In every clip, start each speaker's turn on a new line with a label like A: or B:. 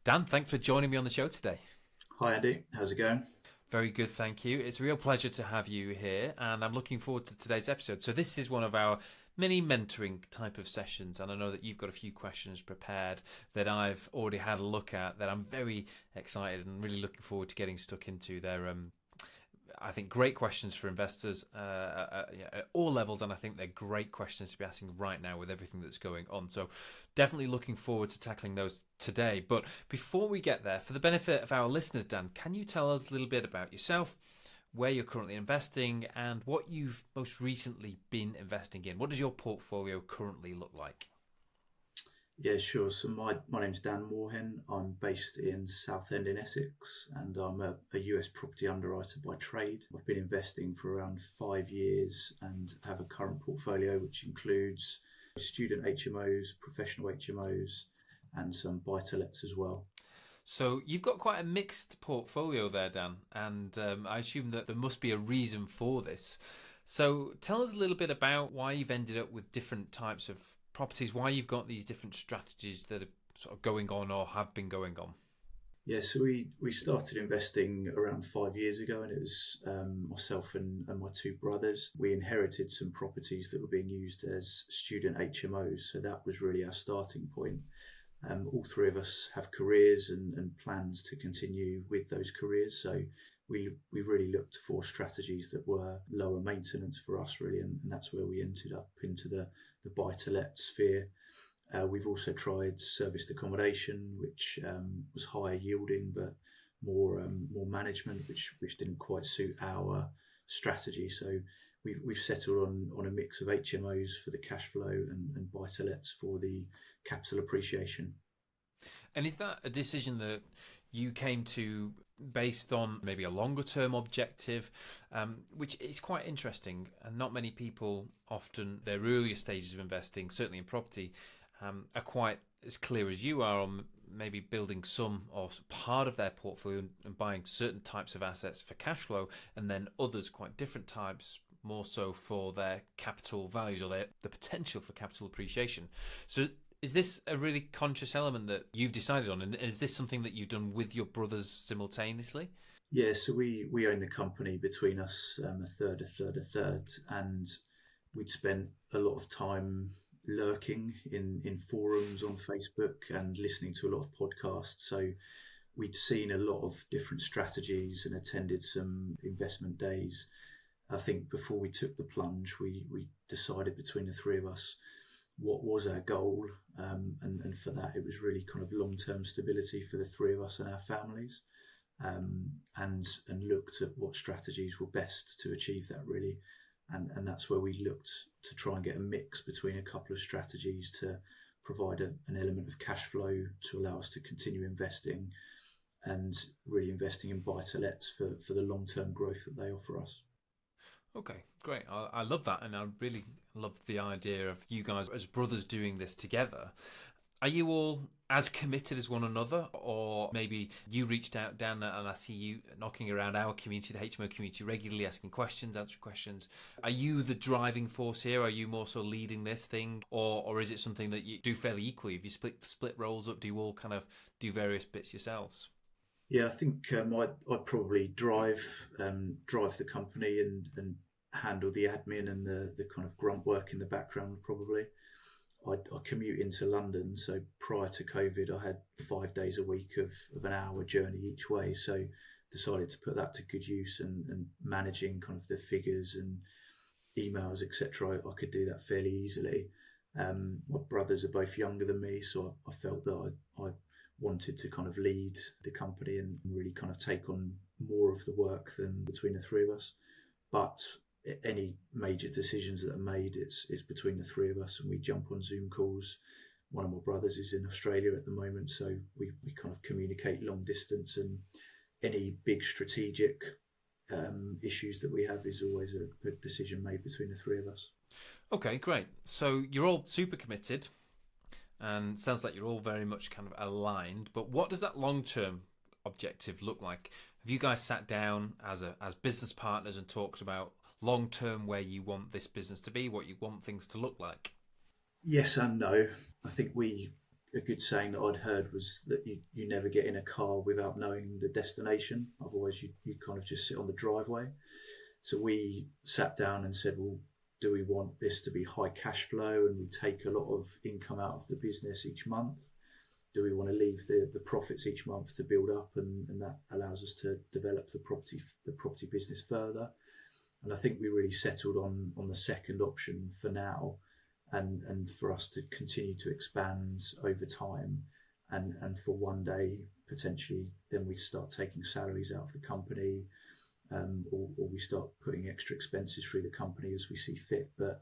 A: Dan, thanks for joining me on the show today.
B: Hi Andy, how's it going?
A: Very good, thank you. It's a real pleasure to have you here, and I'm looking forward to today's episode. So this is one of our mini mentoring type of sessions, and I know that you've got a few questions prepared that I've already had a look at that I'm very excited and really looking forward to getting stuck into. They're I think great questions for investors at all levels, and I think they're great questions to be asking right now with everything that's going on. So definitely looking forward to tackling those today. But before we get there, for the benefit of our listeners, Dan, can you tell us a little bit about yourself, where you're currently investing, and what you've most recently been investing in? What does your portfolio currently look like?
B: Yeah, sure. So my name's Dan Morehen. I'm based in Southend in Essex, and I'm a US property underwriter by trade. I've been investing for around 5 years and have a current portfolio which includes student HMOs, professional HMOs, and some buy-to-lets as well.
A: So you've got quite a mixed portfolio there, Dan, and I assume that there must be a reason for this. So tell us a little bit about why you've ended up with different types of properties, why you've got these different strategies that are sort of going on or have been going on.
B: Yeah, so we started investing around 5 years ago, and it was myself and my two brothers. We inherited some properties that were being used as student HMOs, so that was really our starting point. All three of us have careers and plans to continue with those careers, so we really looked for strategies that were lower maintenance for us, really, and that's where we ended up into the buy-to-let sphere. We've also tried serviced accommodation, which was higher yielding but more management, which didn't quite suit our strategy. So we've settled on a mix of HMOs for the cash flow and buy-to-lets for the capital appreciation.
A: And is that a decision that you came to based on maybe a longer term objective, which is quite interesting, and not many people often, their earlier stages of investing, certainly in property, are quite as clear as you are on maybe building some or part of their portfolio and buying certain types of assets for cash flow, and then others quite different types, more so for their capital values or the potential for capital appreciation. So is this a really conscious element that you've decided on, and is this something that you've done with your brothers simultaneously?
B: Yeah, so we own the company between us, a third, and we'd spent a lot of time lurking in forums on Facebook and listening to a lot of podcasts. So we'd seen a lot of different strategies and attended some investment days. I think before we took the plunge, we decided between the three of us what was our goal, and for that it was really kind of long-term stability for the three of us and our families, and looked at what strategies were best to achieve that, really. And that's where we looked to try and get a mix between a couple of strategies to provide an element of cash flow to allow us to continue investing, and really investing in buy-to-lets for the long-term growth that they offer us.
A: Okay, great. I love that, and I really love the idea of you guys as brothers doing this together. Are you all as committed as one another, or maybe you reached out, Dan, and I see you knocking around our community, the HMO community, regularly asking questions, answering questions. Are you the driving force here? Are you more so leading this thing, or is it something that you do fairly equally? If you split roles up, do you all kind of do various bits yourselves?
B: Yeah, I think I'd probably drive the company and handle the admin and the kind of grunt work in the background, probably. I commute into London, so prior to COVID, I had 5 days a week of an hour journey each way. So decided to put that to good use, and managing kind of the figures and emails, etc. I could do that fairly easily. My brothers are both younger than me, so I felt that I wanted to kind of lead the company and really kind of take on more of the work than between the three of us. But any major decisions that are made, it's between the three of us, and we jump on Zoom calls. One of my brothers is in Australia at the moment, so we kind of communicate long distance, and any big strategic issues that we have is always a decision made between the three of us.
A: Okay, great. So you're all super committed, and sounds like you're all very much kind of aligned. But what does that long-term objective look like? Have you guys sat down as business partners and talked about long-term where you want this business to be, what you want things to look like?
B: Yes and no. I think a good saying that I'd heard was that you never get in a car without knowing the destination. Otherwise, you kind of just sit on the driveway. So we sat down and said, well, do we want this to be high cash flow and we take a lot of income out of the business each month? Do we want to leave the profits each month to build up, and that allows us to develop the property business further? And I think we really settled on the second option for now, and for us to continue to expand over time, and for one day potentially then we start taking salaries out of the company, or we start putting extra expenses through the company as we see fit. But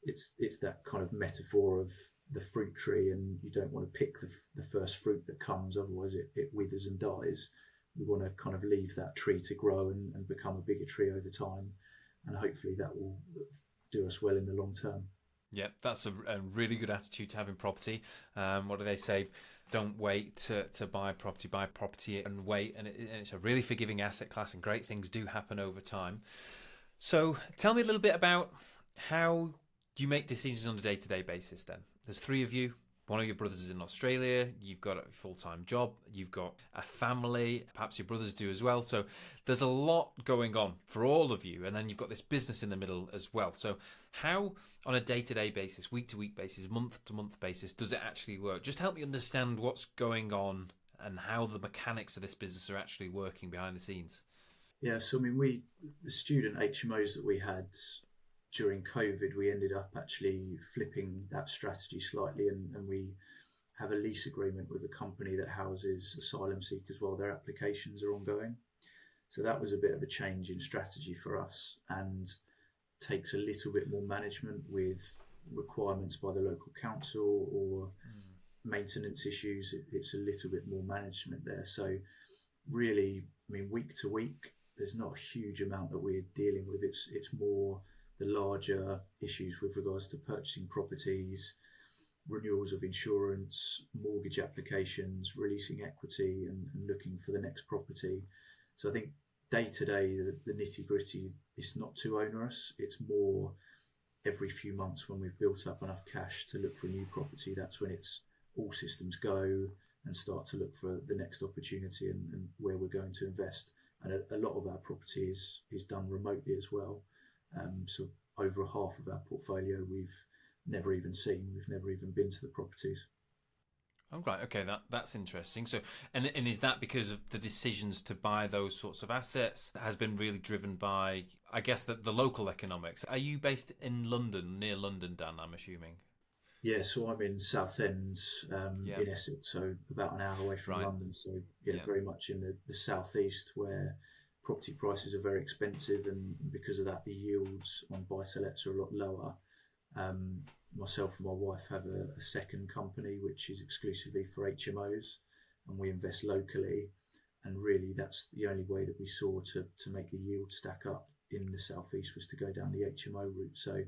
B: it's that kind of metaphor of the fruit tree, and you don't want to pick the first fruit that comes, otherwise it withers and dies. We want to kind of leave that tree to grow and become a bigger tree over time, and hopefully that will do us well in the long term.
A: Yep, that's a really good attitude to have in property. What do they say? Don't wait to buy property and wait. And it's a really forgiving asset class, and great things do happen over time. So tell me a little bit about how you make decisions on a day-to-day basis then. There's three of you. One of your brothers is in Australia. You've got a full-time job. You've got a family. Perhaps your brothers do as well. So there's a lot going on for all of you. And then you've got this business in the middle as well. So how, on a day-to-day basis, week-to-week basis, month-to-month basis, does it actually work? Just help me understand what's going on and how the mechanics of this business are actually working behind the scenes.
B: Yeah, so I mean, the student HMOs that we had during COVID, we ended up actually flipping that strategy slightly, and we have a lease agreement with a company that houses asylum seekers while their applications are ongoing. So that was a bit of a change in strategy for us, and takes a little bit more management with requirements by the local council or maintenance issues. It's a little bit more management there. So really, I mean, week to week, there's not a huge amount that we're dealing with. It's more the larger issues with regards to purchasing properties, renewals of insurance, mortgage applications, releasing equity, and looking for the next property. So I think day to day, the nitty gritty is not too onerous. It's more every few months when we've built up enough cash to look for a new property. That's when it's all systems go and start to look for the next opportunity and where we're going to invest. And a lot of our property is done remotely as well. So over half of our portfolio we've never even seen. We've never even been to the properties.
A: Oh, right. Okay, that's interesting. So, and is that because of the decisions to buy those sorts of assets has been really driven by, I guess, the local economics? Are you based in London, near London, Dan, I'm assuming?
B: Yeah, so I'm in Southend,
A: Yeah.
B: in Essex, so about an hour away from
A: Right.
B: London. So yeah,
A: Yeah.
B: very much in the southeast, where property prices are very expensive, and because of that, the yields on buy-to-lets are a lot lower. Myself and my wife have a second company which is exclusively for HMOs, and we invest locally. And really, that's the only way that we saw to make the yield stack up in the southeast, was to go down the HMO route. So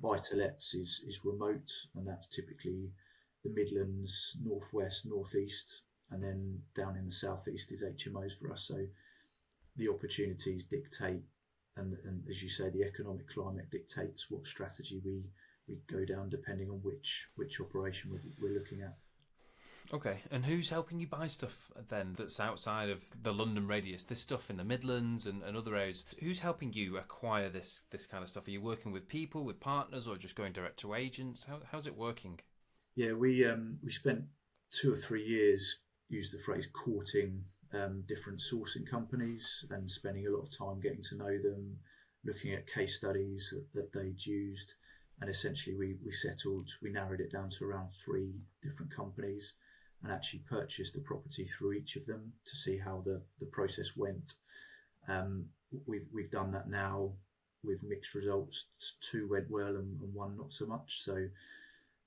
B: buy-to-lets is remote, and that's typically the Midlands, Northwest, Northeast, and then down in the southeast is HMOs for us. So the opportunities dictate, and as you say, the economic climate dictates what strategy we go down, depending on which operation we're looking at.
A: Okay, and who's helping you buy stuff then that's outside of the London radius? This stuff in the Midlands and other areas. Who's helping you acquire this kind of stuff? Are you working with people, with partners, or just going direct to agents? How's it working?
B: Yeah, we spent 2 or 3 years, use the phrase, courting different sourcing companies and spending a lot of time getting to know them, looking at case studies that they'd used, and essentially we narrowed it down to around 3 different companies, and actually purchased a property through each of them to see how the process went. We've done that now with mixed results. 2 went well and 1 not so much. So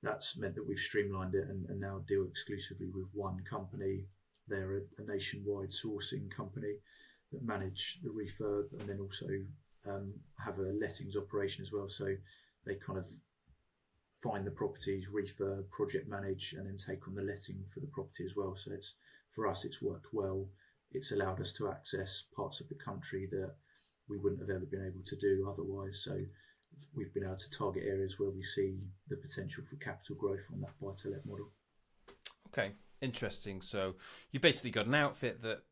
B: that's meant that we've streamlined it and now deal exclusively with 1 company. They're a nationwide sourcing company that manage the refurb, and then also have a lettings operation as well. So they kind of find the properties, refurb, project manage, and then take on the letting for the property as well. So for us, it's worked well. It's allowed us to access parts of the country that we wouldn't have ever been able to do otherwise. So we've been able to target areas where we see the potential for capital growth on that buy-to-let model.
A: Okay, interesting. So you've basically got an outfit that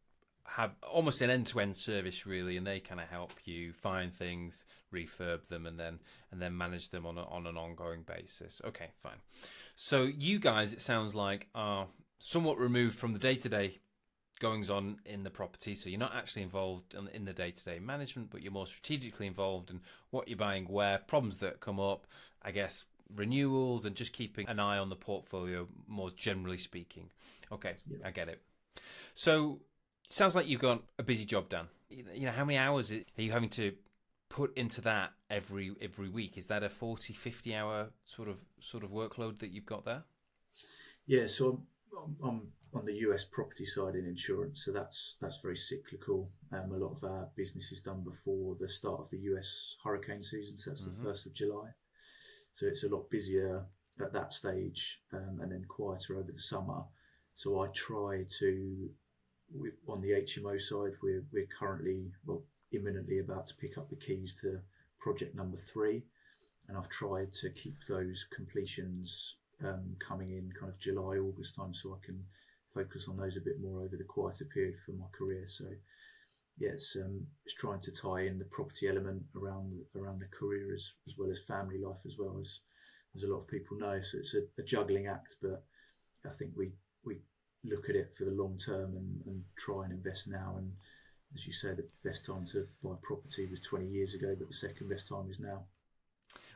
A: have almost an end-to-end service, really, and they kind of help you find things, refurb them, and then manage them on an ongoing basis. Okay, fine. So you guys, it sounds like, are somewhat removed from the day-to-day goings on in the property, so you're not actually involved in the day-to-day management, but you're more strategically involved in what you're buying, where, problems that come up, I guess, renewals, and just keeping an eye on the portfolio more generally speaking. Okay, yeah. I get it. So sounds like you've got a busy job, Dan. You know, how many hours are you having to put into that every week? Is that a 40, 50 hour sort of workload that you've got there?
B: Yeah, so I'm on the US property side in insurance, so that's very cyclical. A lot of our business is done before the start of the US hurricane season, so that's the 1st of July. So it's a lot busier at that stage, and then quieter over the summer. So I try to, on the HMO side, we're currently, imminently about to pick up the keys to project number 3, and I've tried to keep those completions coming in kind of July, August time, so I can focus on those a bit more over the quieter period for my career. So yeah, it's trying to tie in the property element around the career as well as family life, as well as a lot of people know. So it's a juggling act, but I think we look at it for the long term and try and invest now. And as you say, the best time to buy property was 20 years ago, but the second best time is now.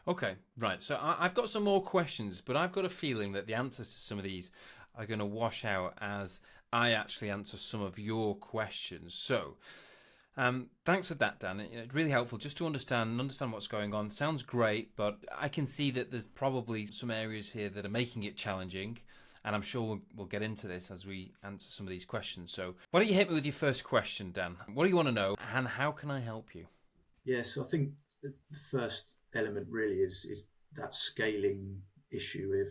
A: Okay, right. So I've got some more questions, but I've got a feeling that the answers to some of these are going to wash out as I actually answer some of your questions. So thanks for that, Dan. It's really helpful just to understand what's going on. Sounds great, but I can see that there's probably some areas here that are making it challenging, and I'm sure we'll get into this as we answer some of these questions. So why don't you hit me with your first question, Dan? What do you want to know, and how can I help you?
B: Yes, I think the first element really is that scaling issue of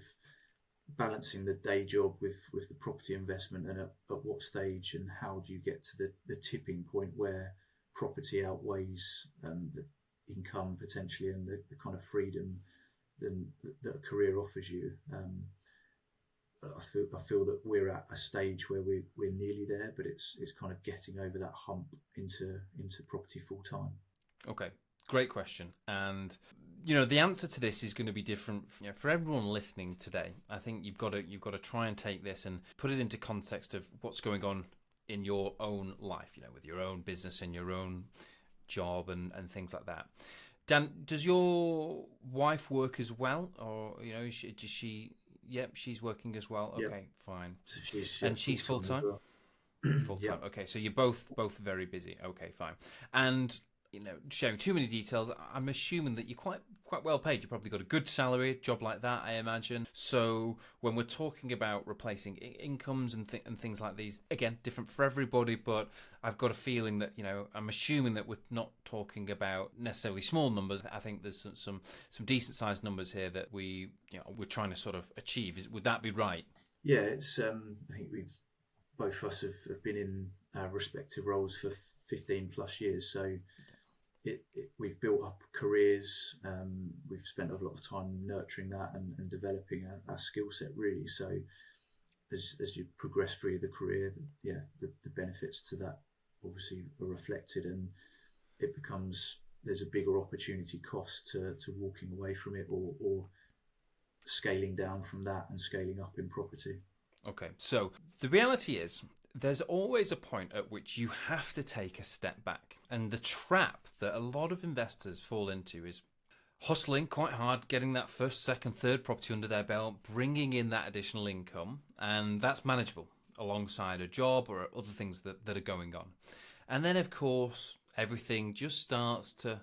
B: balancing the day job with the property investment, and at what stage and how do you get to the tipping point where property outweighs the income potentially and the kind of freedom that a career offers you. I feel that we're at a stage where we're nearly there, but it's kind of getting over that hump into property full time.
A: Okay, great question. And the answer to this is going to be different for everyone listening today. I think you've got to try and take this and put it into context of what's going on in your own life, with your own business and your own job and things like that. Dan, does your wife work as well, or does she? Yep, she's working as well. Okay, yep. Fine.
B: So
A: she's full time.
B: Well.
A: Full time. Yep. Okay, so you're both very busy. Okay, fine. And sharing too many details, I'm assuming that you're quite well paid. You've probably got a good salary, a job like that, I imagine. So when we're talking about replacing incomes and things like these, again, different for everybody, but I've got a feeling that, I'm assuming that we're not talking about necessarily small numbers. I think there's some decent sized numbers here that we're trying to sort of achieve. Would that be right?
B: Yeah, it's I think both of us have been in our respective roles for 15 plus years. So we've built up careers. We've spent a lot of time nurturing that and developing our skill set, really. So as you progress through the career, the benefits to that obviously are reflected, and it becomes, there's a bigger opportunity cost to walking away from it or scaling down from that and scaling up in property.
A: Okay, so the reality is, there's always a point at which you have to take a step back. And the trap that a lot of investors fall into is hustling quite hard, getting that first, second, third property under their belt, bringing in that additional income, and that's manageable alongside a job or other things that are going on. And then, of course, everything just starts to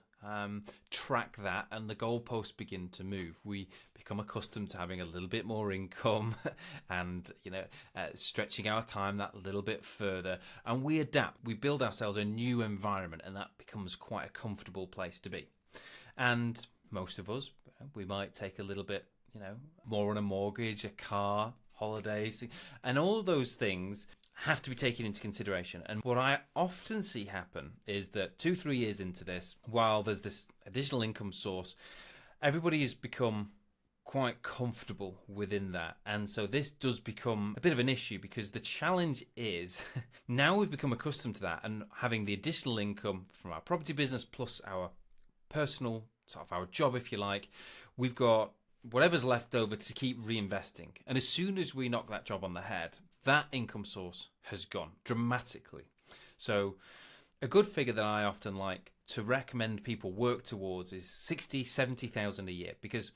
A: track that, and the goalposts begin to move. We become accustomed to having a little bit more income and stretching our time that little bit further, and we adapt. We build ourselves a new environment, and that becomes quite a comfortable place to be. And most of us, we might take a little bit more on a mortgage, a car, holidays, and all of those things have to be taken into consideration. And what I often see happen is that 2-3 years into this, while there's this additional income source, everybody has become quite comfortable within that. And so this does become a bit of an issue, because the challenge is now we've become accustomed to that, and having the additional income from our property business plus our personal sort of our job, if you like, we've got whatever's left over to keep reinvesting. And as soon as we knock that job on the head, that income source has gone dramatically. So a good figure that I often like to recommend people work towards is 60, 70,000 a year. Because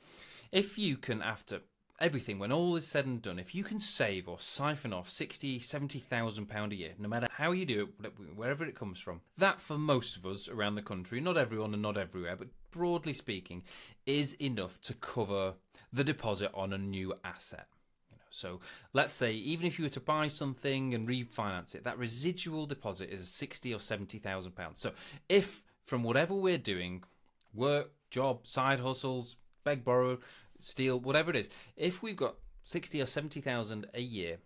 A: if you can, after everything, when all is said and done, if you can save or siphon off 60, 70,000 pound a year, no matter how you do it, wherever it comes from, that for most of us around the country, not everyone and not everywhere, but broadly speaking, is enough to cover the deposit on a new asset. So let's say even if you were to buy something and refinance it, that residual deposit is 60 or 70,000 pounds. So if from whatever we're doing, work, job, side hustles, beg, borrow, steal, whatever it is, if we've got 60 or 70,000 a year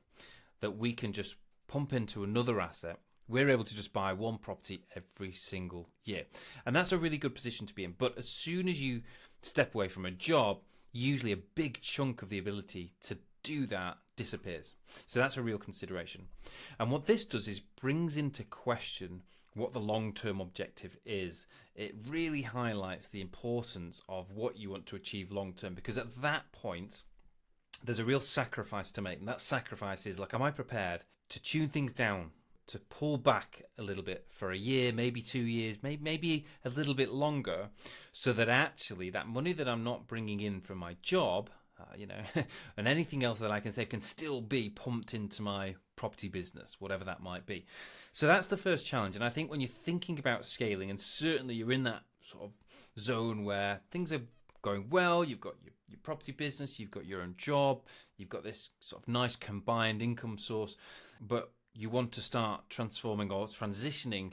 A: that we can just pump into another asset, we're able to just buy one property every single year. And that's a really good position to be in. But as soon as you step away from a job, usually a big chunk of the ability to do that disappears. So that's a real consideration. And what this does is brings into question what the long-term objective is. It really highlights the importance of what you want to achieve long-term, because at that point there's a real sacrifice to make. And that sacrifice is like, am I prepared to tune things down, to pull back a little bit for a year, maybe 2 years, maybe a little bit longer, so that actually that money that I'm not bringing in from my job, and anything else that I can save can still be pumped into my property business, whatever that might be. So that's the first challenge. And I think when you're thinking about scaling, and certainly you're in that sort of zone where things are going well, you've got your property business, you've got your own job, you've got this sort of nice combined income source, but you want to start transforming or transitioning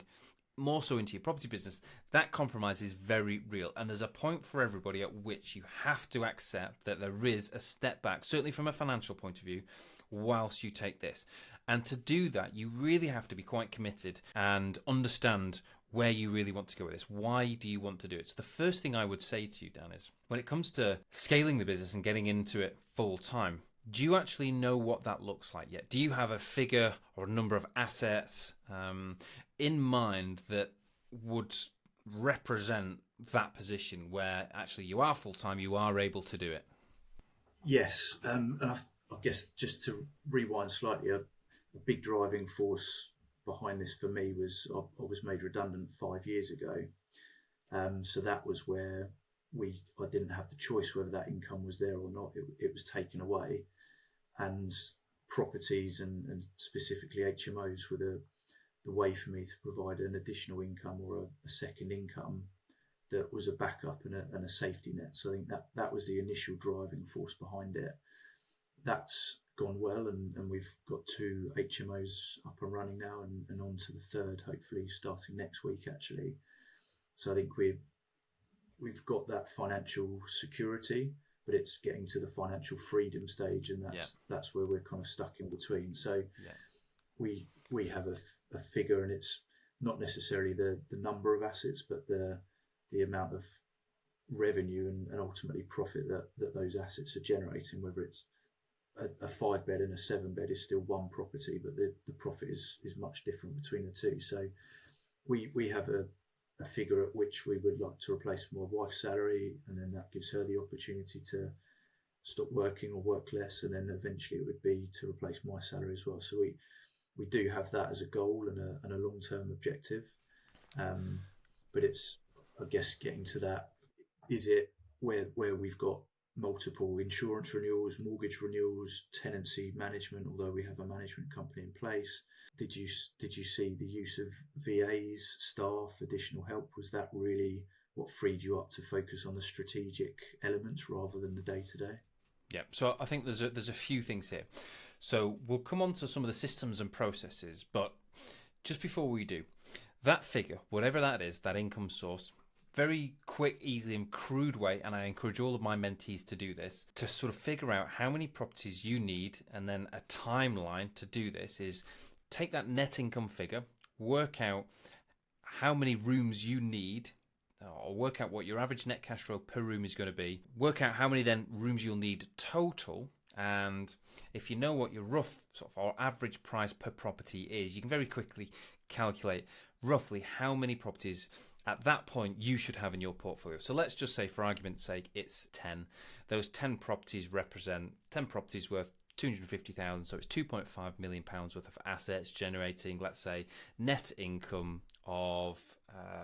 A: more so into your property business, that compromise is very real. And there's a point for everybody at which you have to accept that there is a step back, certainly from a financial point of view, whilst you take this. And to do that, you really have to be quite committed and understand where you really want to go with this. Why do you want to do it? So the first thing I would say to you, Dan, is when it comes to scaling the business and getting into it full time, do you actually know what that looks like yet? Do you have a figure or a number of assets in mind that would represent that position where actually you are full-time, you are able to do it?
B: Yes, and I guess just to rewind slightly, a big driving force behind this for me was I was made redundant 5 years ago. So that was where I didn't have the choice whether that income was there or not. It was taken away, and properties and specifically HMOs were the way for me to provide an additional income or a second income that was a backup and a safety net. So I think that was the initial driving force behind it. That's gone well, and we've got 2 HMOs up and running now, and on to the third, hopefully starting next week actually. So I think we've got that financial security, but it's getting to the financial freedom stage, and that's where we're kind of stuck in between. So we have a figure, and it's not necessarily the number of assets, but the amount of revenue and ultimately profit that those assets are generating. Whether it's a 5-bed and a 7-bed is still one property, but the profit is much different between the two. So we have a figure at which we would like to replace my wife's salary, and then that gives her the opportunity to stop working or work less, and then eventually it would be to replace my salary as well. So we do have that as a goal and a long-term objective, but it's, I guess, getting to that. Is it where we've got multiple insurance renewals, mortgage renewals, tenancy management, although we have a management company in place? Did you see the use of VAs, staff, additional help? Was that really what freed you up to focus on the strategic elements rather than the day-to-day?
A: Yeah, so I think there's a few things here. So we'll come on to some of the systems and processes, but just before we do, that figure, whatever that is, that income source, very quick, easy and crude way, and I encourage all of my mentees to do this, to sort of figure out how many properties you need, and then a timeline to do this is take that net income figure, work out how many rooms you need, or work out what your average net cash flow per room is going to be, work out how many then rooms you'll need total, and if you know what your rough sort of or average price per property is, you can very quickly calculate roughly how many properties at that point you should have in your portfolio. So let's just say, for argument's sake, it's 10. Those 10 properties represent 10 properties worth 250,000, so it's 2.5 million pounds worth of assets, generating, let's say, net income of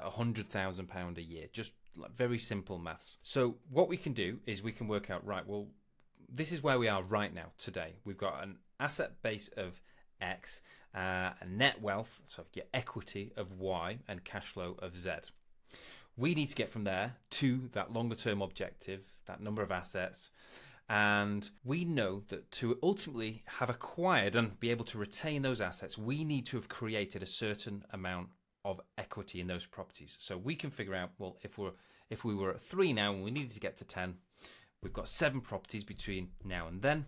A: 100,000 pound a year. Just like very simple maths. So what we can do is we can work out, right, well, this is where we are right now today. We've got an asset base of X, a net wealth, so your equity of Y, and cash flow of Z. We need to get from there to that longer term objective, that number of assets. And we know that to ultimately have acquired and be able to retain those assets, we need to have created a certain amount of equity in those properties. So we can figure out, well, if we were at 3 now and we needed to get to 10, we've got 7 properties between now and then.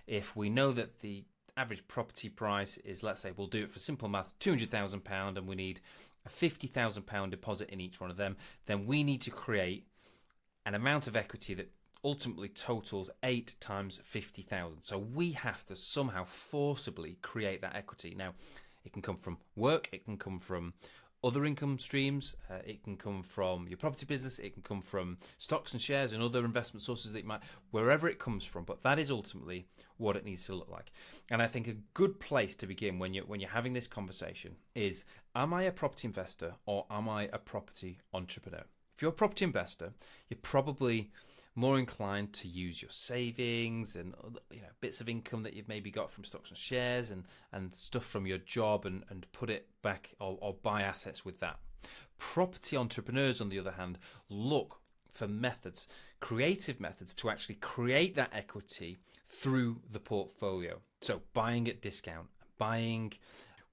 A: If we know that the average property price is, let's say, we'll do it for simple maths, £200,000, and we need a £50,000 deposit in each one of them, then we need to create an amount of equity that ultimately totals 8 times 50,000. So we have to somehow forcibly create that equity. Now, it can come from work, it can come from other income streams, it can come from your property business, it can come from stocks and shares and other investment sources that you might, wherever it comes from, but that is ultimately what it needs to look like. And I think a good place to begin when you're having this conversation is, am I a property investor or am I a property entrepreneur? If you're a property investor, you're probably more inclined to use your savings and bits of income that you've maybe got from stocks and shares and stuff from your job and put it back or buy assets with that. Property entrepreneurs, on the other hand, look for methods, creative methods, to actually create that equity through the portfolio. So buying at discount, buying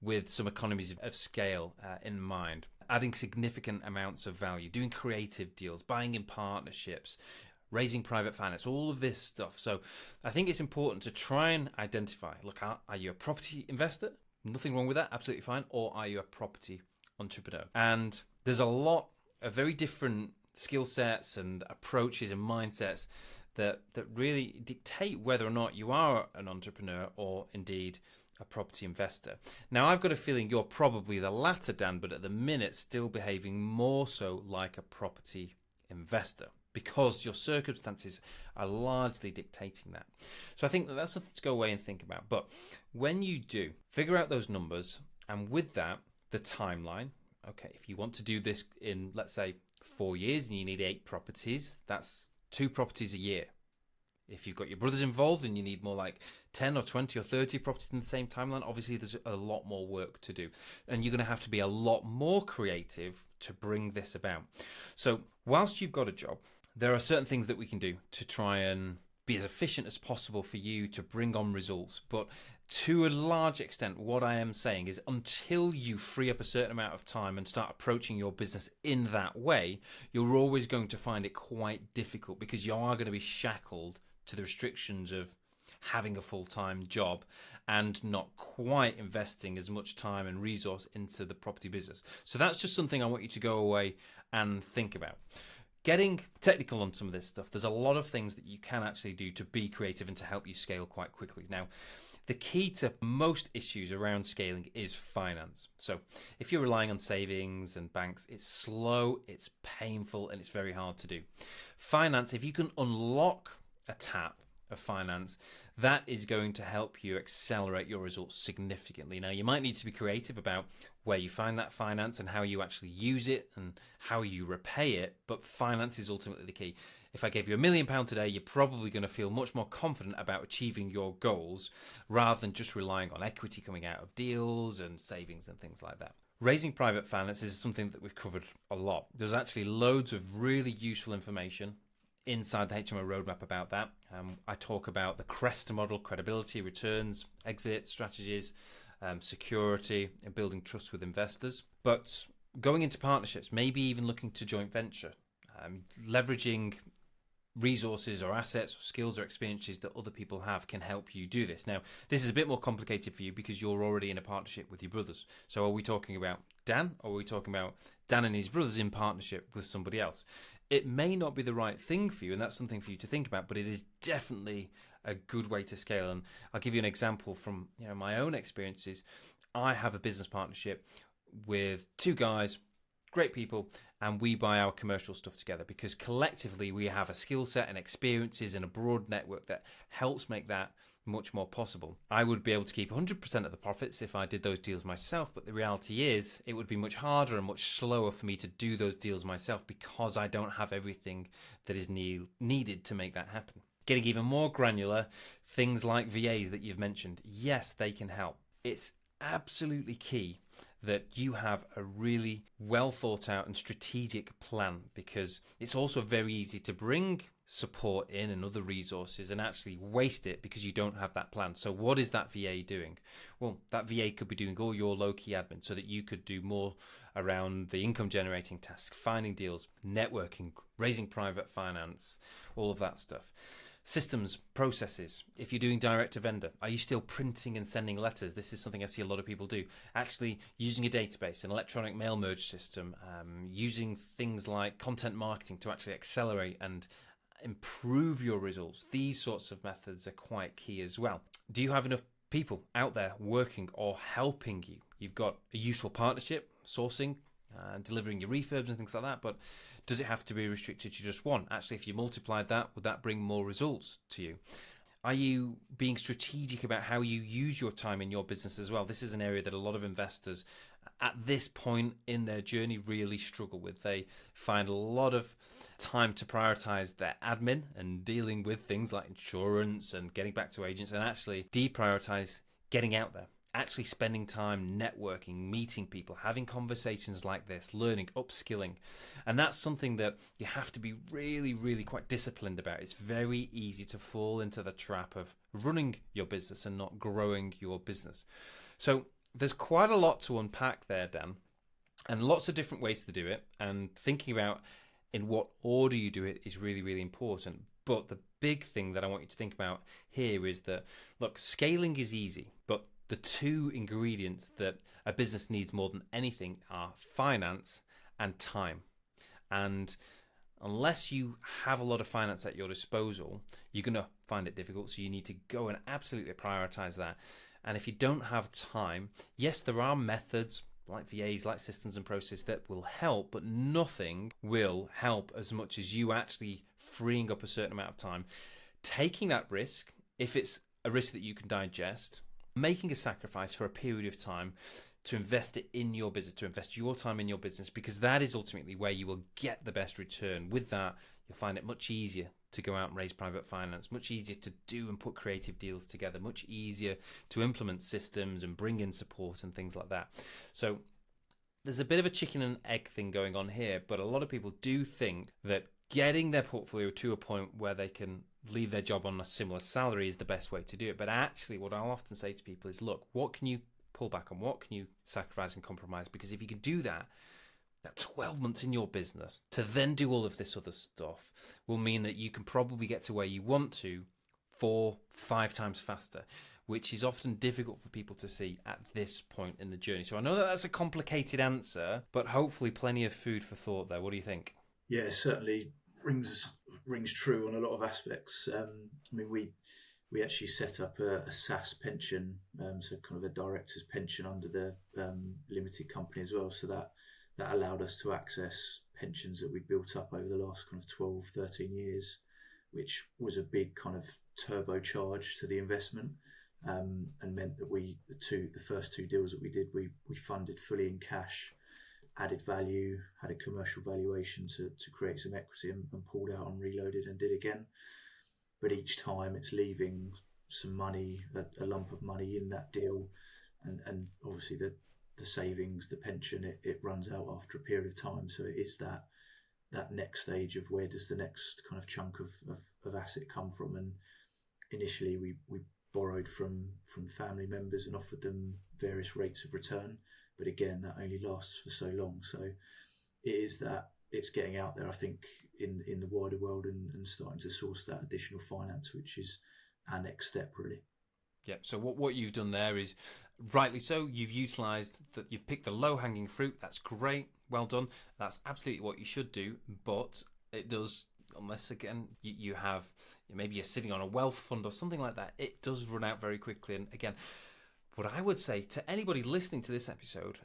A: with some economies of scale in mind, adding significant amounts of value, doing creative deals, buying in partnerships, raising private finance, all of this stuff. So I think it's important to try and identify, look, are you a property investor? Nothing wrong with that, absolutely fine. Or are you a property entrepreneur? And there's a lot of very different skill sets and approaches and mindsets that really dictate whether or not you are an entrepreneur or indeed a property investor. Now, I've got a feeling you're probably the latter, Dan, but at the minute still behaving more so like a property investor, because your circumstances are largely dictating that. So I think that's something to go away and think about. But when you do, figure out those numbers, and with that, the timeline. Okay, if you want to do this in, let's say, 4 years and you need 8 properties, that's 2 properties a year. If you've got your brothers involved and you need more like 10 or 20 or 30 properties in the same timeline, obviously there's a lot more work to do. And you're going to have to be a lot more creative to bring this about. So whilst you've got a job, there are certain things that we can do to try and be as efficient as possible for you to bring on results. But to a large extent, what I am saying is, until you free up a certain amount of time and start approaching your business in that way, you're always going to find it quite difficult, because you are going to be shackled to the restrictions of having a full-time job and not quite investing as much time and resource into the property business. So that's just something I want you to go away and think about. Getting technical on some of this stuff, there's a lot of things that you can actually do to be creative and to help you scale quite quickly. Now, the key to most issues around scaling is finance. So if you're relying on savings and banks, it's slow, it's painful, and it's very hard to do. Finance, if you can unlock a tap of finance, that is going to help you accelerate your results significantly. Now, you might need to be creative about where you find that finance and how you actually use it and how you repay it, but finance is ultimately the key. If I gave you £1 million today, you're probably going to feel much more confident about achieving your goals rather than just relying on equity coming out of deals and savings and things like that. Raising private finance is something that we've covered a lot. There's actually loads of really useful information inside the HMO roadmap about that. I talk about the CREST model: credibility, returns, exit strategies, security, and building trust with investors. But going into partnerships, maybe even looking to joint venture, leveraging resources or assets or skills or experiences that other people have can help you do this. Now, this is a bit more complicated for you because you're already in a partnership with your brothers. So are we talking about Dan, or are we talking about Dan and his brothers in partnership with somebody else? It may not be the right thing for you, and that's something for you to think about, but it is definitely a good way to scale. And I'll give you an example from my own experiences. I have a business partnership with two guys, great people, and we buy our commercial stuff together because collectively we have a skill set and experiences and a broad network that helps make that much more possible. I would be able to keep 100% of the profits if I did those deals myself, but the reality is it would be much harder and much slower for me to do those deals myself because I don't have everything that is needed to make that happen. Getting even more granular, things like VAs that you've mentioned, yes, they can help. It's absolutely key that you have a really well thought out and strategic plan, because it's also very easy to bring support in and other resources and actually waste it because you don't have that plan. So what is that VA doing? Well, that VA could be doing all your low-key admin so that you could do more around the income generating tasks, finding deals, networking, raising private finance, all of that stuff. Systems, processes. If you're doing direct to vendor, are you still printing and sending letters? This is something I see a lot of people do. Actually using a database, an electronic mail merge system, using things like content marketing to actually accelerate and improve your results. These sorts of methods are quite key as well. Do you have enough people out there working or helping you? You've got a useful partnership, sourcing, delivering your refurbs and things like that, but does it have to be restricted to just one? Actually, if you multiplied that, would that bring more results to you? Are you being strategic about how you use your time in your business as well? This is an area that a lot of investors at this point in their journey really struggle with. They find a lot of time to prioritize their admin and dealing with things like insurance and getting back to agents, and actually deprioritize getting out there, actually spending time networking, meeting people, having conversations like this, learning, upskilling. And that's something that you have to be really, really quite disciplined about. It's very easy to fall into the trap of running your business and not growing your business. So there's quite a lot to unpack there, Dan, and lots of different ways to do it. And thinking about in what order you do it is really, really important. But the big thing that I want you to think about here is that, look, scaling is easy, but the two ingredients that a business needs more than anything are finance and time. And unless you have a lot of finance at your disposal, you're going to find it difficult. So you need to go and absolutely prioritize that. And if you don't have time, yes, there are methods like VAs, like systems and processes that will help, but nothing will help as much as you actually freeing up a certain amount of time, taking that risk, if it's a risk that you can digest, making a sacrifice for a period of time to invest it in your business, to invest your time in your business, because that is ultimately where you will get the best return. With that, you'll find it much easier to go out and raise private finance, much easier to do and put creative deals together, much easier to implement systems and bring in support and things like that. So there's a bit of a chicken and egg thing going on here, but a lot of people do think that getting their portfolio to a point where they can leave their job on a similar salary is the best way to do it. But actually, what I'll often say to people is, look, what can you pull back on? What can you sacrifice and compromise? Because if you can do that, that 12 months in your business to then do all of this other stuff will mean that you can probably get to where you want to 4-5 times faster, which is often difficult for people to see at this point in the journey. So I know that that's a complicated answer, but hopefully plenty of food for thought there. What do you think?
B: Yeah, it certainly rings true on a lot of aspects. I mean, we actually set up a SAS pension, so kind of a director's pension under the limited company as well. So that allowed us to access pensions that we built up over the last kind of 12, 13 years, which was a big kind of turbocharge to the investment, and meant that the first two deals that we did, we funded fully in cash, added value, had a commercial valuation to create some equity, and pulled out and reloaded and did again. But each time it's leaving some money, a lump of money in that deal, and obviously the savings, the pension, it runs out after a period of time. So it is that next stage of where does the next kind of chunk of asset come from. And initially we borrowed from family members and offered them various rates of return. But again, that only lasts for so long. So it is that it's getting out there. I think in the wider world and starting to source that additional finance, which is our next step, really.
A: Yeah, so what you've done there is, rightly so, you've utilised that, you've picked the low-hanging fruit. That's great, well done. That's absolutely what you should do, but it does, unless, again, you have, maybe you're sitting on a wealth fund or something like that, it does run out very quickly. And again, what I would say to anybody listening to this episode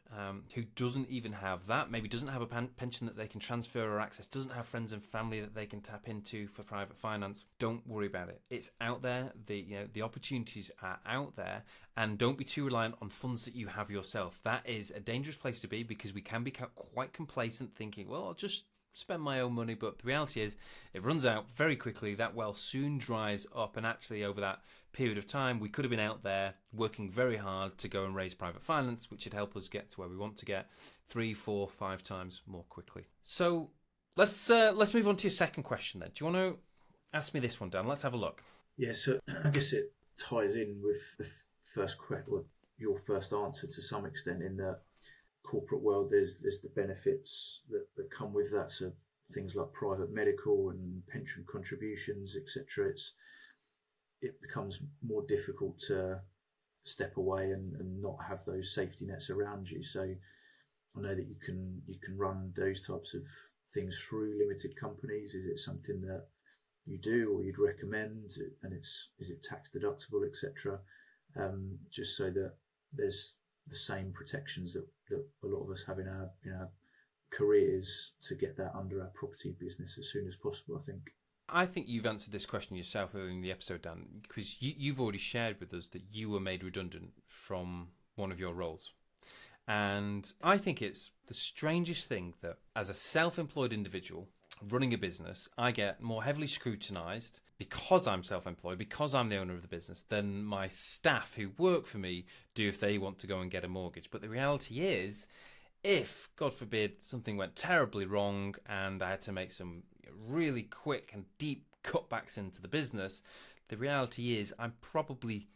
A: who doesn't even have that, maybe doesn't have a pension that they can transfer or access, doesn't have friends and family that they can tap into for private finance, don't worry about it. It's out there. The opportunities are out there, and don't be too reliant on funds that you have yourself. That is a dangerous place to be, because we can be quite complacent, thinking, well, I'll just spend my own money. But the reality is it runs out very quickly. That well soon dries up, and actually over that period of time we could have been out there working very hard to go and raise private finance, which would help us get to where we want to get 3, 4, 5 times more quickly. So let's move on to your second question then. Do you want to ask me this one, Dan? Let's have a look.
B: Yeah, so I guess it ties in with the first question, or your first answer to some extent, in the corporate world. There's the benefits that come with that, so things like private medical and pension contributions, etc. It becomes more difficult to step away and not have those safety nets around you. So I know that you can run those types of things through limited companies. Is it something that you do or you'd recommend? And is it tax deductible, etc.? Just so that there's the same protections that a lot of us have in our careers to get that under our property business as soon as possible, I think.
A: I think you've answered this question yourself earlier in the episode, Dan, because you've already shared with us that you were made redundant from one of your roles. And I think it's the strangest thing that as a self-employed individual running a business, I get more heavily scrutinised because I'm self-employed, because I'm the owner of the business, than my staff who work for me do if they want to go and get a mortgage. But the reality is, if, God forbid, something went terribly wrong and I had to make some really quick and deep cutbacks into the business, the reality is I'm probably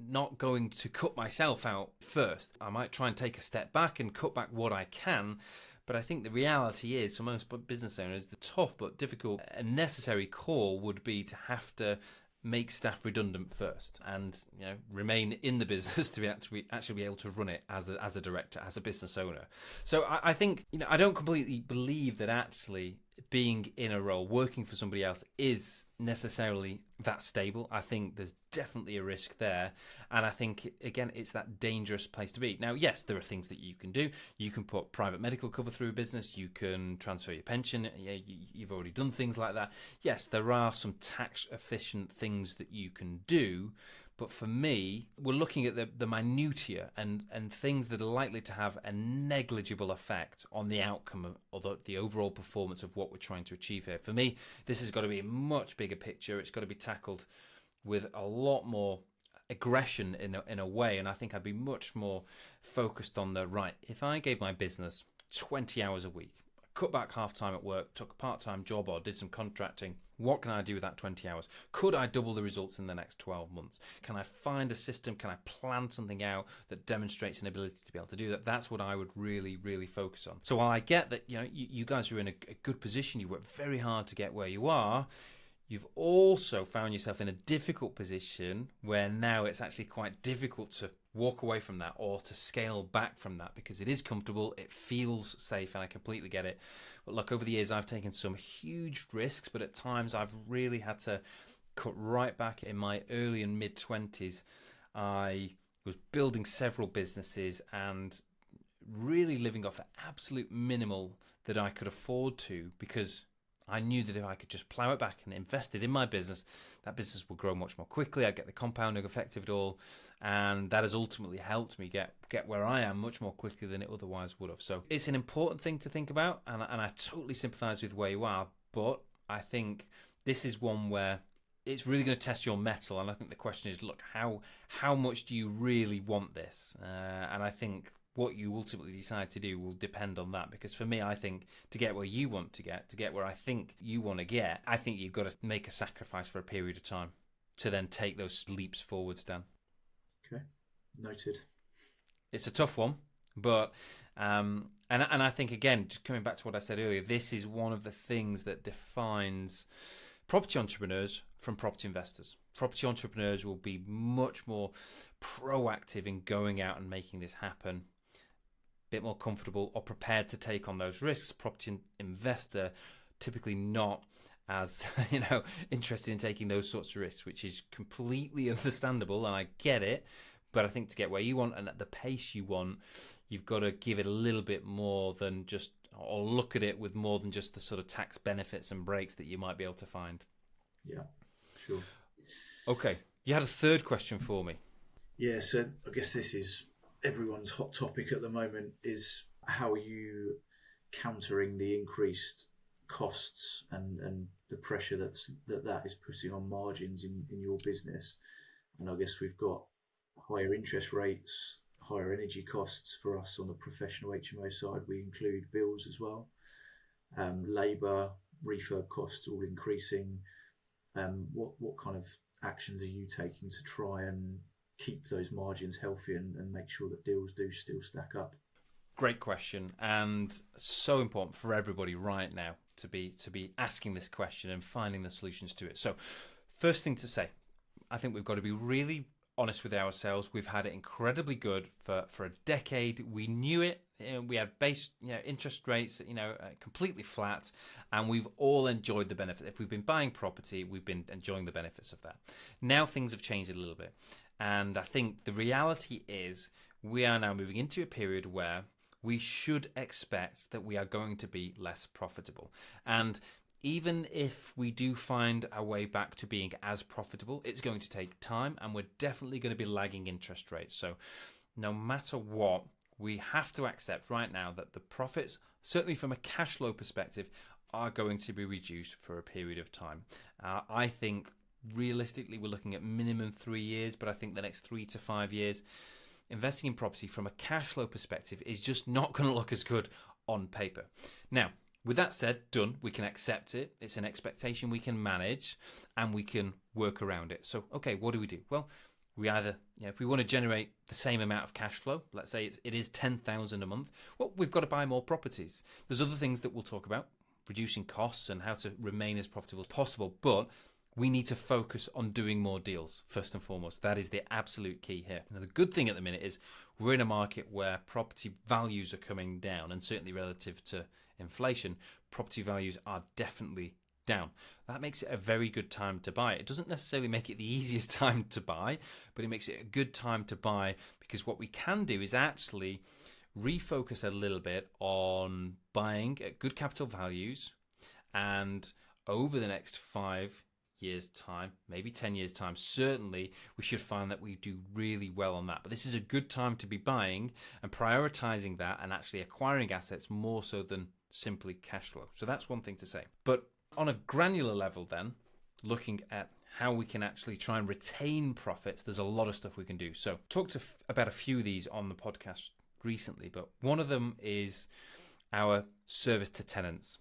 A: not going to cut myself out first. I might try and take a step back and cut back what I can. But I think the reality is, for most business owners, the tough but difficult and necessary call would be to have to make staff redundant first, and remain in the business to actually be able to run it as a director, as a business owner. So I think I don't completely believe that actually being in a role working for somebody else is necessarily that stable. I think there's definitely a risk there, and I think again it's that dangerous place to be. Now, yes, there are things that you can do. You can put private medical cover through a business. You can transfer your pension. You've already done things like that. Yes, there are some tax efficient things that you can do. But for me, we're looking at the minutiae and things that are likely to have a negligible effect on the outcome of the overall performance of what we're trying to achieve here. For me, this has got to be a much bigger picture. It's got to be tackled with a lot more aggression in a way. And I think I'd be much more focused on if I gave my business 20 hours a week, cut back half time at work, took a part-time job or did some contracting, what can I do with that 20 hours? Could I double the results in the next 12 months? Can I find a system? Can I plan something out that demonstrates an ability to be able to do that? That's what I would really, really focus on. So while I get that you guys are in a good position, you work very hard to get where you are, you've also found yourself in a difficult position where now it's actually quite difficult to walk away from that or to scale back from that, because it is comfortable, it feels safe, and I completely get it. But look, over the years I've taken some huge risks, but at times I've really had to cut right back. In my early and mid 20s, I was building several businesses and really living off the absolute minimal that I could afford to, because I knew that if I could just plough it back and invest it in my business, that business would grow much more quickly. I'd get the compounding effect of it all, and that has ultimately helped me get where I am much more quickly than it otherwise would have. So it's an important thing to think about, and I totally sympathise with where you are, but I think this is one where it's really going to test your mettle, and I think the question is, look, how much do you really want this? And I think what you ultimately decide to do will depend on that. Because for me, I think to get where you want to get where I think you want to get, I think you've got to make a sacrifice for a period of time to then take those leaps forwards, Dan. Okay,
B: noted.
A: It's a tough one, but And I think, again, just coming back to what I said earlier, this is one of the things that defines property entrepreneurs from property investors. Property entrepreneurs will be much more proactive in going out and making this happen, a bit more comfortable or prepared to take on those risks. Property investor typically not as interested in taking those sorts of risks, which is completely understandable, and I get it. But I think to get where you want and at the pace you want, you've got to give it a little bit more than just, or look at it with more than just the sort of tax benefits and breaks that you might be able to find.
B: Yeah, sure.
A: Okay, you had a third question for me.
B: Yeah, so I guess this is everyone's hot topic at the moment, is how are you countering the increased costs and the pressure that is putting on margins in your business. And I guess we've got higher interest rates, higher energy costs for us on the professional HMO side. We include bills as well. Labour, refurb costs all increasing. What kind of actions are you taking to try and keep those margins healthy and make sure that deals do still stack up?
A: Great question, and so important for everybody right now to be asking this question and finding the solutions to it. So first thing to say, I think we've got to be really honest with ourselves. We've had it incredibly good for a decade. We knew it. We had base interest rates completely flat, and we've all enjoyed the benefit. If we've been buying property, we've been enjoying the benefits of that. Now things have changed a little bit, and I think the reality is we are now moving into a period where we should expect that we are going to be less profitable. And even if we do find our way back to being as profitable, it's going to take time, and we're definitely going to be lagging interest rates. So no matter what, we have to accept right now that the profits, certainly from a cash flow perspective, are going to be reduced for a period of time. I think realistically we're looking at minimum 3 years, but I think the next 3 to 5 years, investing in property from a cash flow perspective is just not going to look as good on paper. Now, with that said, we can accept it. It's an expectation we can manage, and we can work around it. So, okay, what do we do? Well, we either, if we want to generate the same amount of cash flow, let's say it is 10,000 a month, well, we've got to buy more properties. There's other things that we'll talk about, reducing costs and how to remain as profitable as possible, but we need to focus on doing more deals first and foremost. That is the absolute key here. Now, the good thing at the minute is we're in a market where property values are coming down, and certainly relative to inflation, property values are definitely down. That makes it a very good time to buy. It doesn't necessarily make it the easiest time to buy, but it makes it a good time to buy, because what we can do is actually refocus a little bit on buying at good capital values, and over the next 5 years' time, maybe 10 years' time, certainly we should find that we do really well on that. But this is a good time to be buying and prioritizing that and actually acquiring assets more so than simply cash flow. So that's one thing to say. But on a granular level then, looking at how we can actually try and retain profits, there's a lot of stuff we can do. So talked about a few of these on the podcast recently, but one of them is our service to tenants,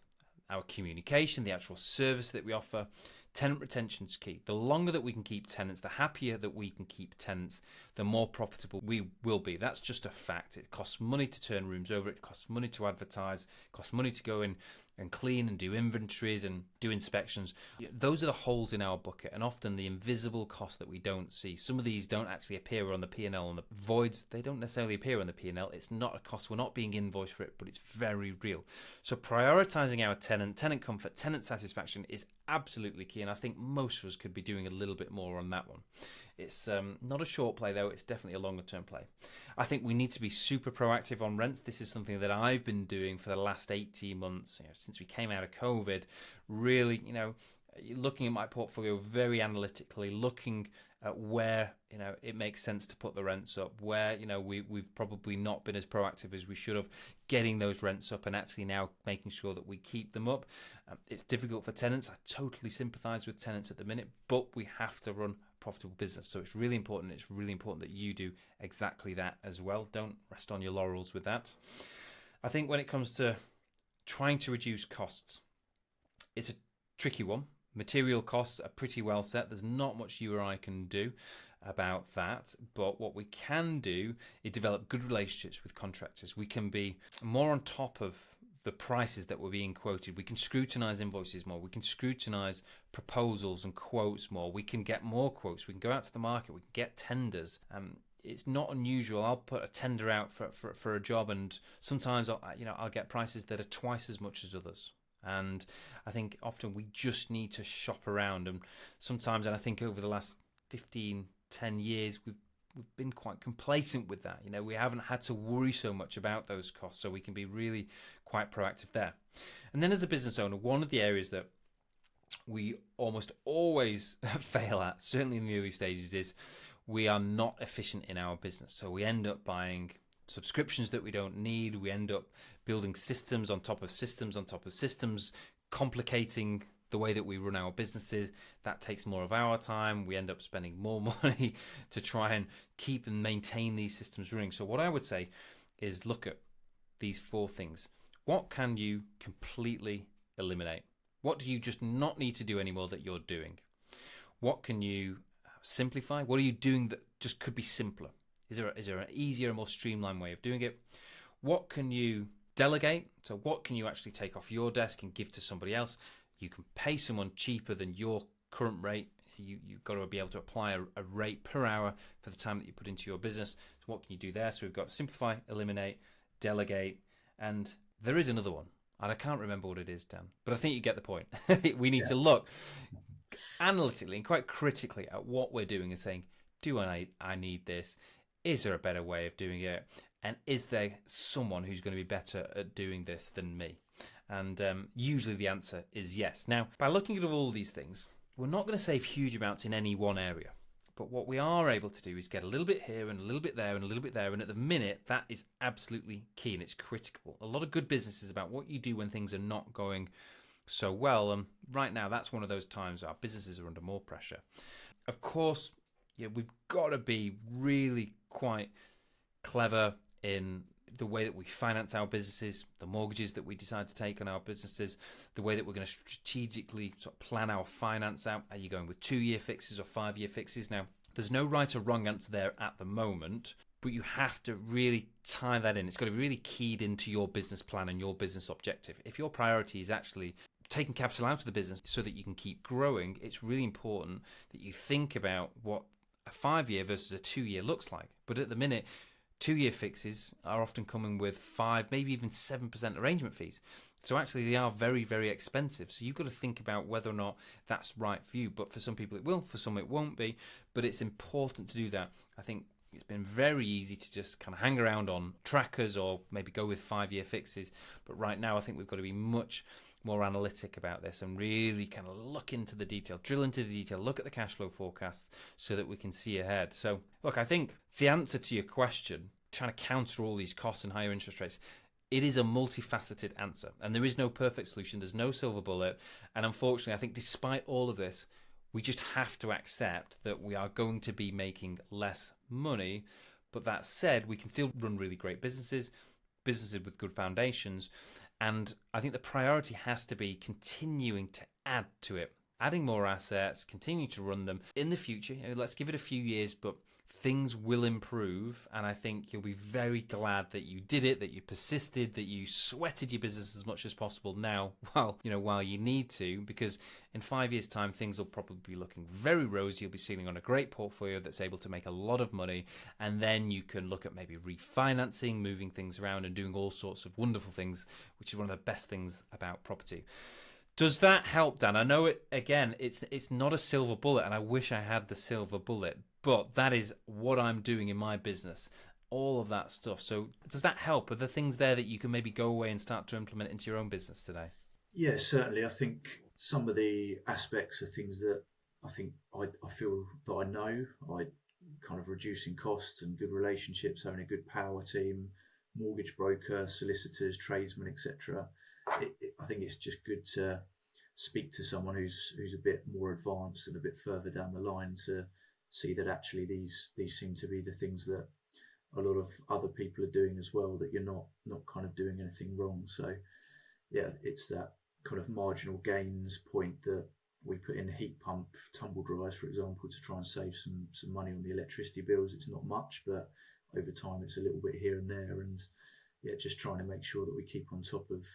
A: our communication, the actual service that we offer. Tenant retention's key. The longer that we can keep tenants, the happier that we can keep tenants, the more profitable we will be. That's just a fact. It costs money to turn rooms over. It costs money to advertise. It costs money to go in and clean and do inventories and do inspections. Those are the holes in our bucket, and often the invisible cost that we don't see. Some of these don't actually appear on the P&L, and the voids, they don't necessarily appear on the P&L. It's not a cost. We're not being invoiced for it, but it's very real. So prioritizing our tenant comfort, tenant satisfaction is absolutely key, and I think most of us could be doing a little bit more on that one. It's not a short play though, it's definitely a longer term play. I think we need to be super proactive on rents. This is something that I've been doing for the last 18 months, since we came out of COVID, really, looking at my portfolio very analytically, looking at where, it makes sense to put the rents up, where, we've probably not been as proactive as we should have, getting those rents up and actually now making sure that we keep them up. It's difficult for tenants. I totally sympathise with tenants at the minute, but we have to run profitable business. So it's really important. It's really important that you do exactly that as well. Don't rest on your laurels with that. I think when it comes to trying to reduce costs, it's a tricky one. Material costs are pretty well set. There's not much you or I can do. about that, but what we can do is develop good relationships with contractors. We can be more on top of the prices that were being quoted. We can scrutinize invoices more. We can scrutinize proposals and quotes more. We can get more quotes. We can go out to the market. We can get tenders. It's not unusual. I'll put a tender out for a job, and sometimes I'll get prices that are twice as much as others. And I think often we just need to shop around. And sometimes, and I think over the last 10 years, we've been quite complacent with that. We haven't had to worry so much about those costs, so we can be really quite proactive there. And then as a business owner, one of the areas that we almost always fail at, certainly in the early stages, is we are not efficient in our business. So we end up buying subscriptions that we don't need. We end up building systems on top of systems on top of systems, complicating the way that we run our businesses. That takes more of our time. We end up spending more money to try and keep and maintain these systems running. So what I would say is look at these 4 things. What can you completely eliminate? What do you just not need to do anymore that you're doing? What can you simplify? What are you doing that just could be simpler? Is there an easier, more streamlined way of doing it? What can you delegate? So what can you actually take off your desk and give to somebody else? You can pay someone cheaper than your current rate. You've got to be able to apply a rate per hour for the time that you put into your business. So what can you do there? So we've got simplify, eliminate, delegate, and there is another one. And I can't remember what it is, Dan, but I think you get the point. We need to look analytically and quite critically at what we're doing and saying, do I need this? Is there a better way of doing it? And is there someone who's going to be better at doing this than me? And usually the answer is yes. Now, by looking at all these things, we're not going to save huge amounts in any one area. But what we are able to do is get a little bit here and a little bit there and a little bit there. And at the minute, that is absolutely key and it's critical. A lot of good business is about what you do when things are not going so well. And right now, that's one of those times our businesses are under more pressure. Of course, we've got to be really quite clever in the way that we finance our businesses, the mortgages that we decide to take on our businesses, the way that we're going to strategically sort of plan our finance out. Are you going with 2-year fixes or 5-year fixes? Now, there's no right or wrong answer there at the moment, but you have to really tie that in. It's got to be really keyed into your business plan and your business objective. If your priority is actually taking capital out of the business so that you can keep growing, it's really important that you think about what a 5-year versus a 2-year looks like. But at the minute, 2-year fixes are often coming with 5, maybe even 7% arrangement fees. So actually they are very, very expensive. So you've got to think about whether or not that's right for you. But for some people it will, for some it won't be. But it's important to do that. I think it's been very easy to just kind of hang around on trackers or maybe go with 5-year fixes. But right now I think we've got to be much more analytic about this and really kind of look into the detail, drill into the detail, look at the cash flow forecasts so that we can see ahead. So look, I think the answer to your question, trying to counter all these costs and higher interest rates, it is a multifaceted answer and there is no perfect solution. There's no silver bullet. And unfortunately, I think despite all of this, we just have to accept that we are going to be making less money. But that said, we can still run really great businesses with good foundations. And I think the priority has to be continuing to add to it, adding more assets, continue to run them in the future. Let's give it a few years, but things will improve. And I think you'll be very glad that you did it, that you persisted, that you sweated your business as much as possible now while you need to, because in 5 years' time, things will probably be looking very rosy. You'll be sitting on a great portfolio that's able to make a lot of money. And then you can look at maybe refinancing, moving things around and doing all sorts of wonderful things, which is one of the best things about property. Does that help, Dan? I know it's not a silver bullet, and I wish I had the silver bullet, but that is what I'm doing in my business, all of that stuff. So does that help? Are there things there that you can maybe go away and start to implement into your own business today?
B: Yeah, certainly. I think some of the aspects are things that I think I feel that I know. I kind of reducing costs and good relationships, having a good power team, mortgage broker, solicitors, tradesmen, etc. I think it's just good to speak to someone who's a bit more advanced and a bit further down the line to see that actually these seem to be the things that a lot of other people are doing as well, that you're not kind of doing anything wrong. So yeah, it's that kind of marginal gains point that we put in heat pump tumble dryers, for example, to try and save some money on the electricity bills. It's not much, but over time it's a little bit here and there. And yeah, just trying to make sure that we keep on top of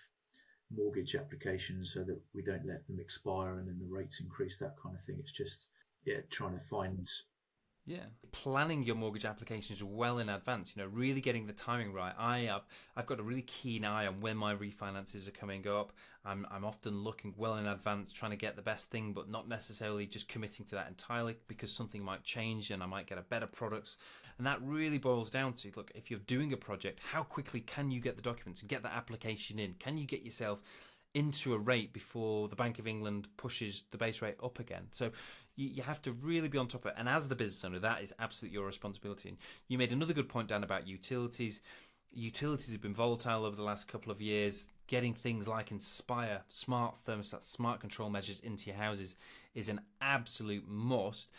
B: mortgage applications so that we don't let them expire and then the rates increase, that kind of thing. It's just, yeah, trying to find...
A: Yeah, planning your mortgage applications well in advance, really getting the timing right. I've got a really keen eye on when my refinances are coming up. I'm often looking well in advance, trying to get the best thing, but not necessarily just committing to that entirely, because something might change and I might get a better product. And that really boils down to, look, if you're doing a project, how quickly can you get the documents and get that application in? Can you get yourself into a rate before the Bank of England pushes the base rate up again? So you have to really be on top of it. And as the business owner, that is absolutely your responsibility. And you made another good point, Dan, about utilities. Utilities have been volatile over the last couple of years. Getting things like Inspire, smart thermostats, smart control measures into your houses is an absolute must.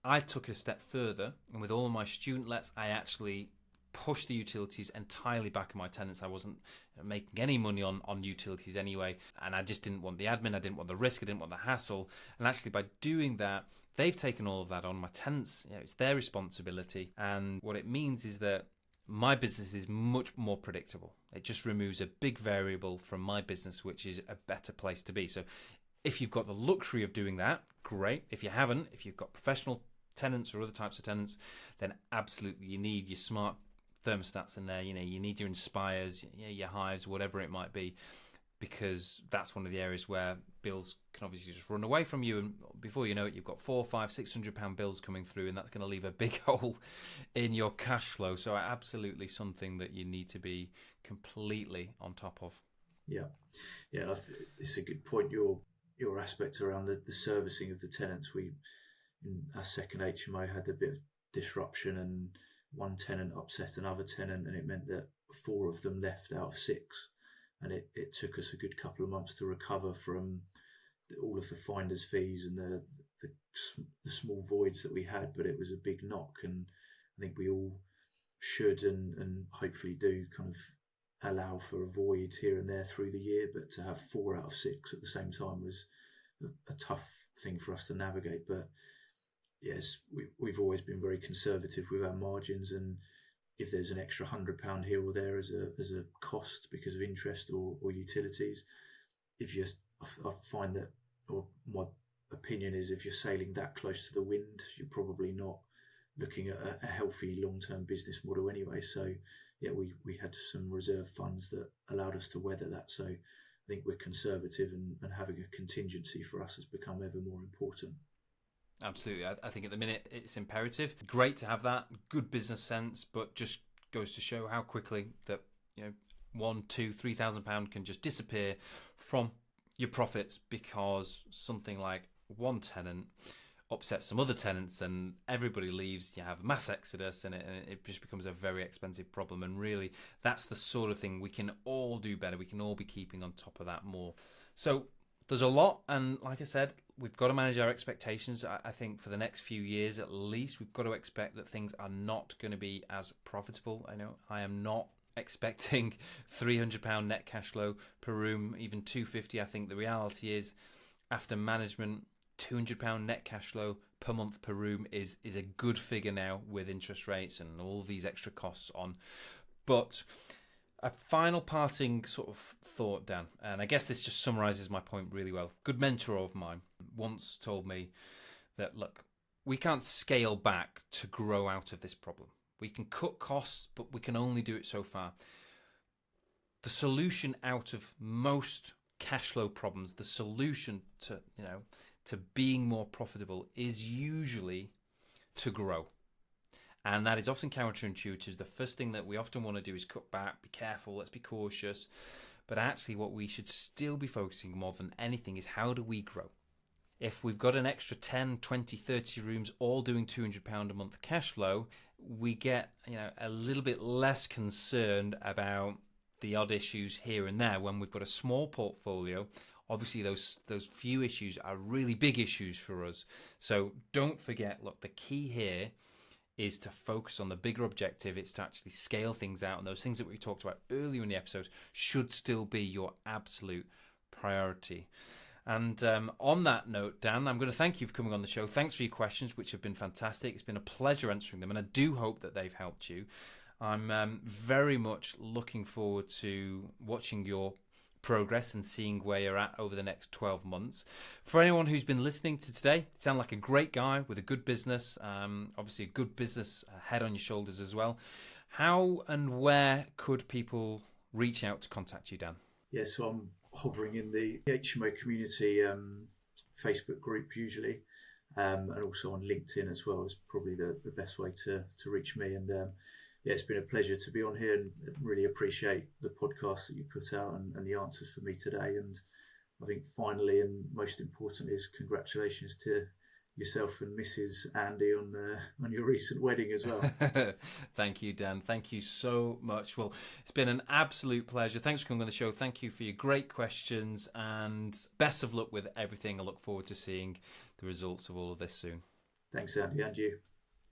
A: I took it a step further, and with all of my student lets, I actually push the utilities entirely back on my tenants. I wasn't making any money on utilities anyway, and I just didn't want the admin, I didn't want the risk, I didn't want the hassle. And actually by doing that, they've taken all of that on. My tenants, it's their responsibility, and what it means is that my business is much more predictable. It just removes a big variable from my business, which is a better place to be. So if you've got the luxury of doing that, great. If you haven't, if you've got professional tenants or other types of tenants, then absolutely you need your smart thermostats in there. You need your Inspires, your Hives, whatever it might be, because that's one of the areas where bills can obviously just run away from you, and before you know it, you've got £400, £500, £600 bills coming through, and that's going to leave a big hole in your cash flow. So absolutely something that you need to be completely on top of.
B: Yeah, it's a good point. Your aspect around the servicing of the tenants. We, in our second HMO, had a bit of disruption, and one tenant upset another tenant, and it meant that 4 of them left out of 6, and it took us a good couple of months to recover from all of the finder's fees and the small voids that we had. But it was a big knock, and I think we all should and hopefully do kind of allow for a void here and there through the year, but to have 4 out of 6 at the same time was a tough thing for us to navigate. But yes, we've always been very conservative with our margins, and if there's an extra £100 here or there as a cost because of interest or utilities, I find that, or my opinion is, if you're sailing that close to the wind, you're probably not looking at a healthy long-term business model anyway. So yeah, we had some reserve funds that allowed us to weather that. So I think we're conservative, and having a contingency for us has become ever more important.
A: Absolutely. I think at the minute it's imperative. Great to have that, good business sense, but just goes to show how quickly that £1,000, £2,000, £3,000 can just disappear from your profits because something like one tenant upsets some other tenants and everybody leaves. You have mass exodus, and it just becomes a very expensive problem. And really, that's the sort of thing we can all do better. We can all be keeping on top of that more. So there's a lot, and like I said, we've got to manage our expectations. I think for the next few years at least, we've got to expect that things are not going to be as profitable. I know I am not expecting £300 net cash flow per room, even £250. I think the reality is, after management, £200 net cash flow per month per room is a good figure now, with interest rates and all these extra costs on. But a final parting sort of thought, Dan, and I guess this just summarises my point really well. A good mentor of mine once told me that, look, we can't scale back to grow out of this problem. We can cut costs, but we can only do it so far. The solution out of most cash flow problems, the solution to being more profitable, is usually to grow. And that is often counterintuitive. The first thing that we often want to do is cut back, be careful, let's be cautious. But actually what we should still be focusing more than anything is, how do we grow? If we've got an extra 10, 20, 30 rooms all doing £200 a month cash flow, we get a little bit less concerned about the odd issues here and there. When we've got a small portfolio, obviously those few issues are really big issues for us. So don't forget, look, the key here is to focus on the bigger objective. It's to actually scale things out, and those things that we talked about earlier in the episode should still be your absolute priority. And on that note, Dan, I'm going to thank you for coming on the show. Thanks for your questions, which have been fantastic. It's been a pleasure answering them, and I do hope that they've helped you. I'm very much looking forward to watching your progress and seeing where you're at over the next 12 months. For anyone who's been listening to today, you sound like a great guy with a good business, obviously a good business head on your shoulders as well. How and where could people reach out to contact you, Dan?
B: Yeah, so I'm hovering in the HMO community Facebook group usually, and also on LinkedIn as well is probably the best way to reach me. And yeah, it's been a pleasure to be on here, and really appreciate the podcast that you put out and the answers for me today. And I think finally, and most important, is congratulations to yourself and Mrs. Andy on your recent wedding as well.
A: Thank you, Dan. Thank you so much. Well, it's been an absolute pleasure. Thanks for coming on the show. Thank you for your great questions, and best of luck with everything. I look forward to seeing the results of all of this soon.
B: Thanks, Andy, and you.